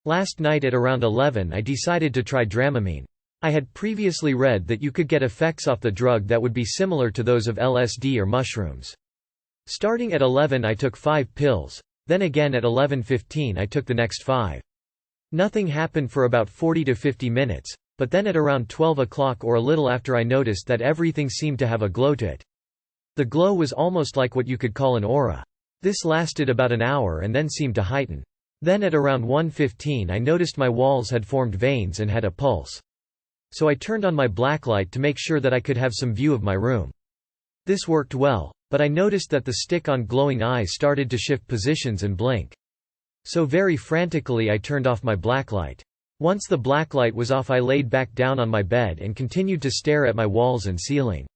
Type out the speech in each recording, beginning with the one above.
Last night at around 11 I decided to try Dramamine. I had previously read that you could get effects off the drug that would be similar to those of LSD or mushrooms. Starting at 11 I took 5 pills, then again at 11:15 I took the next 5. Nothing happened for about 40 to 50 minutes, but then at around 12 o'clock or a little after I noticed that everything seemed to have a glow to it. The glow was almost like what you could call an aura. This lasted about an hour and then seemed to heighten. Then at around 1:15 I noticed my walls had formed veins and had a pulse. So I turned on my blacklight to make sure that I could have some view of my room. This worked well, but I noticed that the stick-on glowing eyes started to shift positions and blink. So very frantically I turned off my blacklight. Once the blacklight was off I laid back down on my bed and continued to stare at my walls and ceiling.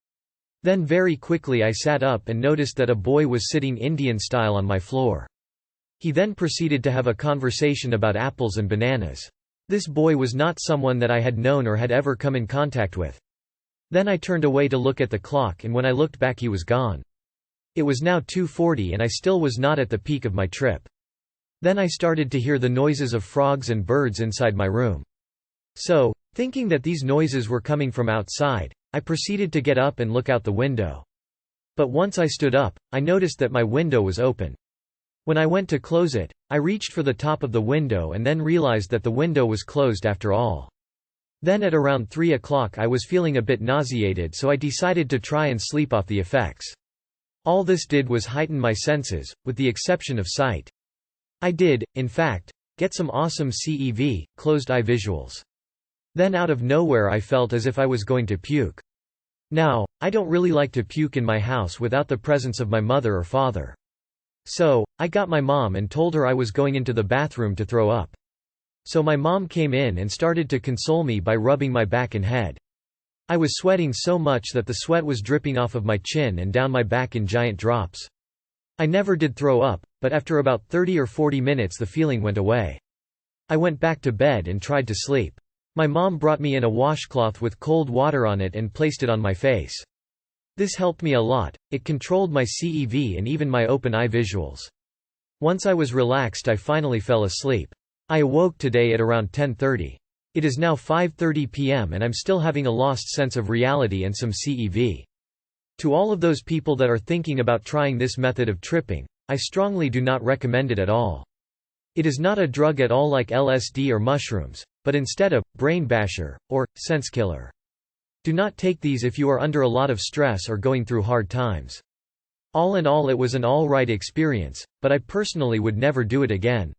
Then very quickly I sat up and noticed that a boy was sitting Indian style on my floor. He then proceeded to have a conversation about apples and bananas. This boy was not someone that I had known or had ever come in contact with. Then I turned away to look at the clock and when I looked back he was gone. It was now 2:40 and I still was not at the peak of my trip. Then I started to hear the noises of frogs and birds inside my room. So, thinking that these noises were coming from outside, I proceeded to get up and look out the window. But once I stood up, I noticed that my window was open. When I went to close it, I reached for the top of the window and then realized that the window was closed after all. Then at around 3 o'clock I was feeling a bit nauseated, so I decided to try and sleep off the effects. All this did was heighten my senses, with the exception of sight. I did, in fact, get some awesome CEV, closed-eye visuals. Then out of nowhere I felt as if I was going to puke. Now, I don't really like to puke in my house without the presence of my mother or father. So, I got my mom and told her I was going into the bathroom to throw up. So my mom came in and started to console me by rubbing my back and head. I was sweating so much that the sweat was dripping off of my chin and down my back in giant drops. I never did throw up, but after about 30 or 40 minutes the feeling went away. I went back to bed and tried to sleep. My mom brought me in a washcloth with cold water on it and placed it on my face. This helped me a lot, it controlled my CEV and even my open eye visuals. Once I was relaxed I finally fell asleep. I awoke today at around 10:30. It is now 5:30 p.m. and I'm still having a lost sense of reality and some CEV. To all of those people that are thinking about trying this method of tripping, I strongly do not recommend it at all. It is not a drug at all like LSD or mushrooms, but instead a brain basher, or sense killer. Do not take these if you are under a lot of stress or going through hard times. All in all it was an alright experience, but I personally would never do it again.